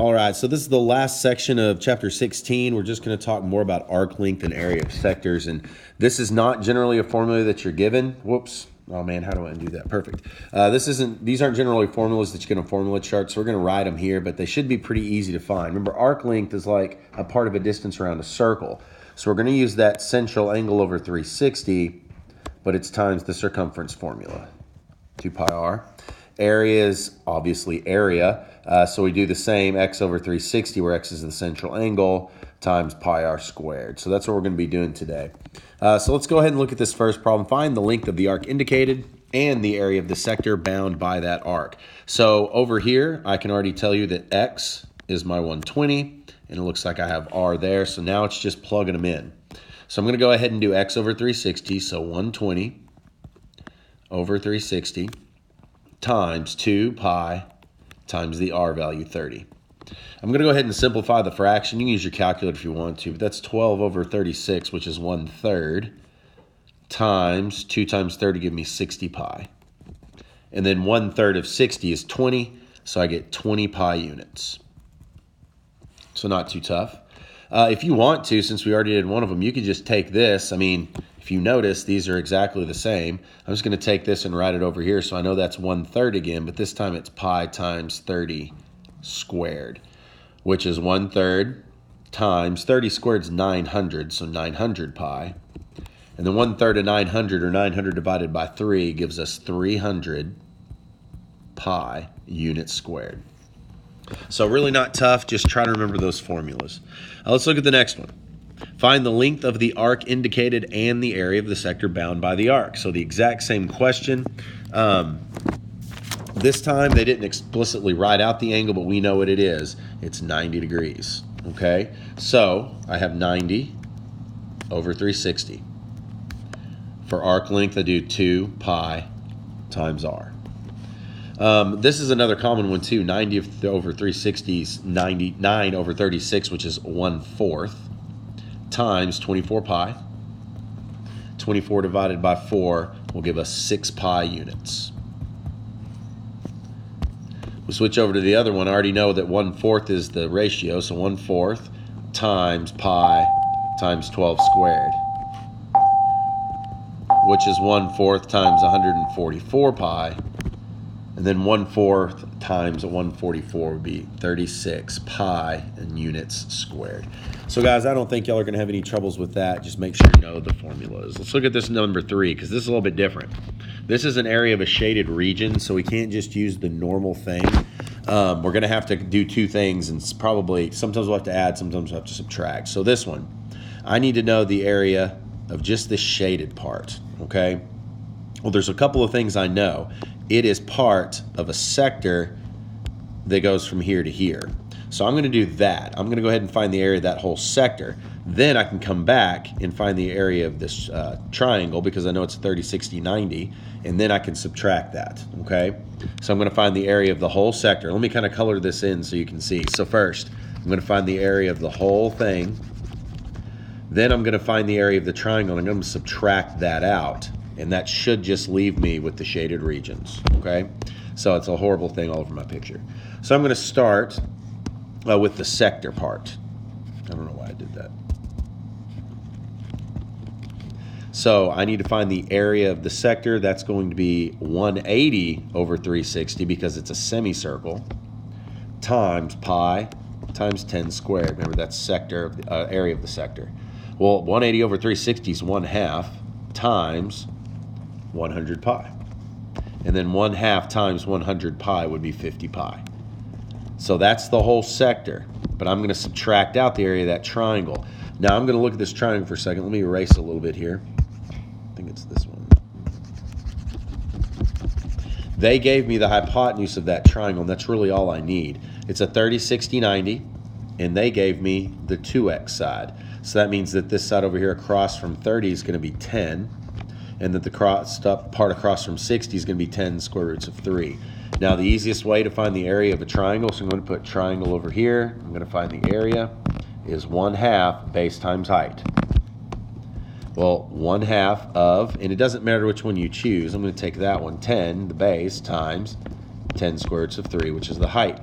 All right, so this is the last section of chapter 16. We're just going to talk more about arc length and area of sectors. And this is not generally a formula that you're given. Whoops. Oh man, how do I undo that? Perfect. These aren't generally formulas that you get on formula charts, so we're going to write them here, but they should be pretty easy to find. Remember, arc length is like a part of a distance around a circle. So we're going to use that central angle over 360, but it's times the circumference formula, 2 pi r. Area is obviously area, so we do the same, x over 360, where x is the central angle, times pi r squared. So that's what we're going to be doing today. So let's go ahead and look at this first problem. Find the length of the arc indicated and the area of the sector bound by that arc. So over here, I can already tell you that x is my 120, and it looks like I have r there, so now it's just plugging them in. So I'm going to go ahead and do x over 360, so 120 over 360 times 2 pi times the r value, 30. I'm going to go ahead and simplify the fraction. You can use your calculator if you want to, but that's 12 over 36, which is 1/3, times 2 times 30 give me 60 pi. And then 1/3 of 60 is 20, so I get 20 pi units. So not too tough. If you want to, since we already did one of them, you could just take this. I mean, if you notice, these are exactly the same. I'm just going to take this and write it over here, so I know that's 1/3 again, but this time it's pi times 30 squared, which is 1/3 times 30 squared is 900, so 900 pi. And then 1/3 of 900, or 900 divided by 3, gives us 300 pi units squared. So really not tough, just try to remember those formulas. Let's look at the next one. Find the length of the arc indicated and the area of the sector bound by the arc. So the exact same question. This time they didn't explicitly write out the angle, but we know what it is. It's 90 degrees, okay? So I have 90 over 360. For arc length, I do 2 pi times r. This is another common one too. 90 over 360 is 99 over 36, which is 1/4, times 24 pi. 24 divided by 4 will give us 6 pi units. We switch over to the other one. I already know that 1/4 is the ratio, so 1/4 times pi times 12 squared, which is 1/4 times 144 pi. And then 1/4 times 144 would be 36 pi in units squared. So guys, I don't think y'all are going to have any troubles with that. Just make sure you know the formulas. Let's look at this number 3, because this is a little bit different. This is an area of a shaded region, so we can't just use the normal thing. We're going to have to do two things, and probably sometimes we'll have to add, sometimes we'll have to subtract. So this one, I need to know the area of just this shaded part, okay? Well, there's a couple of things I know. It is part of a sector that goes from here to here. So I'm going to do that. I'm going to go ahead and find the area of that whole sector. Then I can come back and find the area of this triangle, because I know it's 30, 60, 90, and then I can subtract that, okay? So I'm going to find the area of the whole sector. Let me kind of color this in so you can see. So first, I'm going to find the area of the whole thing. Then I'm going to find the area of the triangle, and I'm going to subtract that out. And that should just leave me with the shaded regions, okay? So it's a horrible thing all over my picture. So I'm going to start with the sector part. I don't know why I did that. So I need to find the area of the sector. That's going to be 180 over 360, because it's a semicircle, times pi times 10 squared. Remember, that's sector, area of the sector. Well, 180 over 360 is 1/2 times 100 pi. And then 1/2 times 100 pi would be 50 pi. So that's the whole sector. But I'm going to subtract out the area of that triangle. Now I'm going to look at this triangle for a second. Let me erase a little bit here. I think it's this one. They gave me the hypotenuse of that triangle, and that's really all I need. It's a 30, 60, 90, and they gave me the 2x side. So that means that this side over here across from 30 is going to be 10, and that the part across from 60 is going to be 10 square roots of 3. Now the easiest way to find the area of a triangle, so I'm going to put triangle over here. I'm going to find the area is 1/2 base times height. Well, 1/2 of, and it doesn't matter which one you choose, I'm going to take that one, 10, the base, times 10 square roots of 3, which is the height.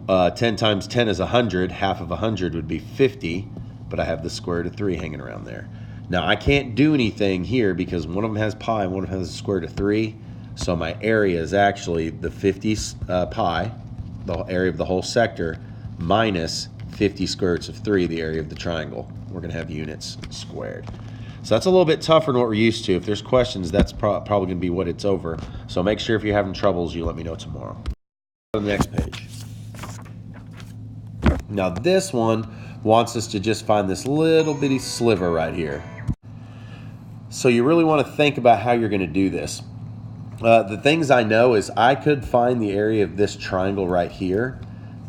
10 times 10 is 100. Half of 100 would be 50, but I have the square root of 3 hanging around there. Now, I can't do anything here because one of them has pi and one of them has the square root of 3. So my area is actually the 50 pi, the area of the whole sector, minus 50 square roots of 3, the area of the triangle. We're going to have units squared. So that's a little bit tougher than what we're used to. If there's questions, that's probably going to be what it's over. So make sure if you're having troubles, you let me know tomorrow. Go to the next page. Now this one wants us to just find this little bitty sliver right here. So you really want to think about how you're going to do this. The things I know is I could find the area of this triangle right here,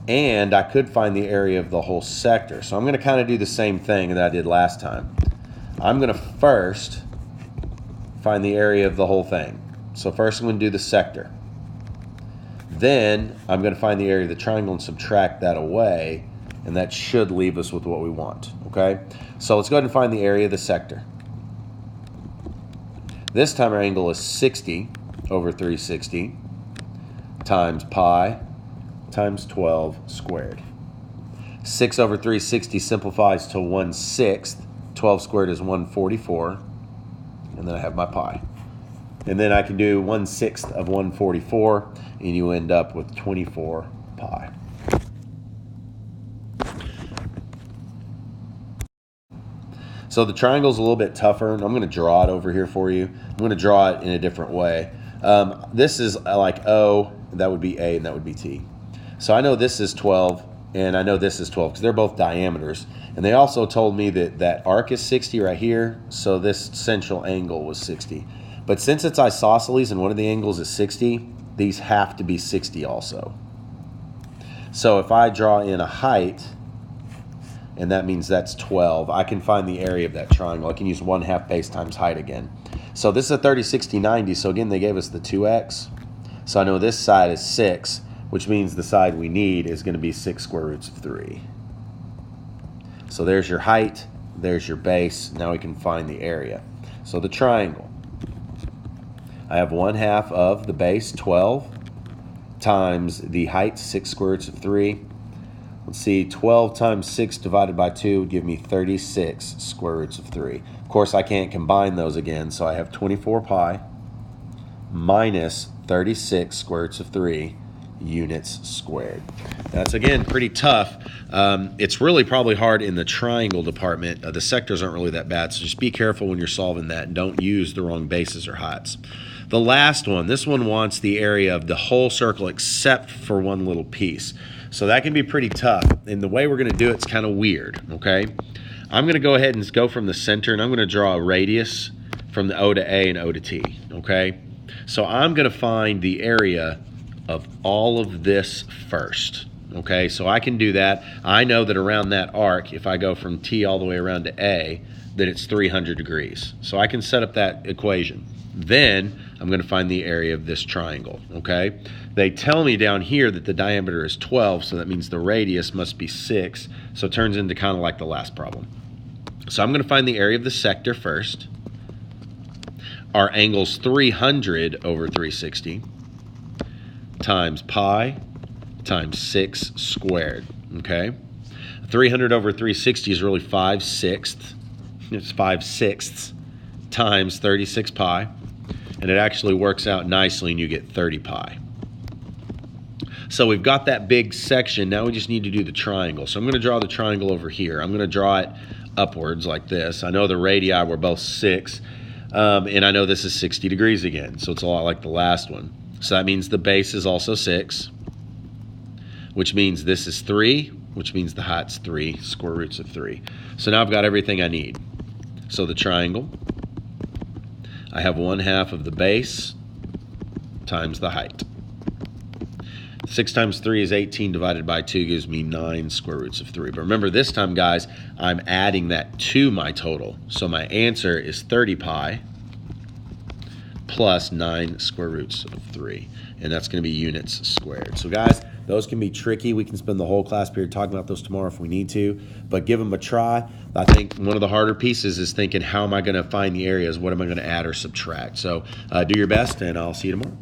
and I could find the area of the whole sector. So I'm going to kind of do the same thing that I did last time. I'm going to first find the area of the whole thing. So first I'm going to do the sector. Then I'm going to find the area of the triangle and subtract that away, and that should leave us with what we want, okay? So let's go ahead and find the area of the sector. This time our angle is 60 over 360 times pi times 12 squared. 6 over 360 simplifies to 1/6. 12 squared is 144. And then I have my pi. And then I can do 1/6 of 144, and you end up with 24 pi. So the triangle's a little bit tougher, and I'm going to draw it over here for you. I'm going to draw it in a different way. This is like O, that would be A, and that would be T. So I know this is 12, and I know this is 12, because they're both diameters. And they also told me that that arc is 60 right here, so this central angle was 60. But since it's isosceles and one of the angles is 60, these have to be 60 also. So if I draw in a height, and that means that's 12, I can find the area of that triangle. I can use 1/2 base times height again. So this is a 30, 60, 90. So again, they gave us the 2x. So I know this side is 6, which means the side we need is going to be 6 square roots of 3. So there's your height, there's your base. Now we can find the area. So the triangle. I have 1/2 of the base, 12, times the height, 6 square roots of 3. Let's see, 12 times 6 divided by 2 would give me 36 square roots of 3. Of course, I can't combine those again, so I have 24 pi minus 36 square roots of 3 units squared. That's, again, pretty tough. It's really probably hard in the triangle department. The sectors aren't really that bad, so just be careful when you're solving that and don't use the wrong bases or heights. The last one, this one wants the area of the whole circle except for one little piece. So that can be pretty tough. And the way we're going to do it's kind of weird, okay? I'm going to go ahead and go from the center, and I'm going to draw a radius from the O to A and O to T, okay? So I'm going to find the area of all of this first, okay? So I can do that. I know that around that arc, if I go from T all the way around to A, that it's 300 degrees. So I can set up that equation. Then I'm going to find the area of this triangle, okay? They tell me down here that the diameter is 12, so that means the radius must be 6, so it turns into kind of like the last problem. So I'm going to find the area of the sector first. Our angle's 300 over 360 times pi times 6 squared, okay? 300 over 360 is really 5/6. It's 5/6 times 36 pi, and it actually works out nicely, and you get 30 pi. So we've got that big section. Now we just need to do the triangle. So I'm going to draw the triangle over here. I'm going to draw it upwards like this. I know the radii were both 6, and I know this is 60 degrees again, so it's a lot like the last one. So that means the base is also 6, which means this is 3, which means the height's 3 square roots of 3. So now I've got everything I need. So the triangle, I have 1/2 of the base times the height. 6 times 3 is 18 divided by 2 gives me 9 square roots of 3. But remember this time, guys, I'm adding that to my total. So my answer is 30 pi plus 9 square roots of 3. And that's going to be units squared. So guys, those can be tricky. We can spend the whole class period talking about those tomorrow if we need to. But give them a try. I think one of the harder pieces is thinking, how am I going to find the areas? What am I going to add or subtract? So do your best, and I'll see you tomorrow.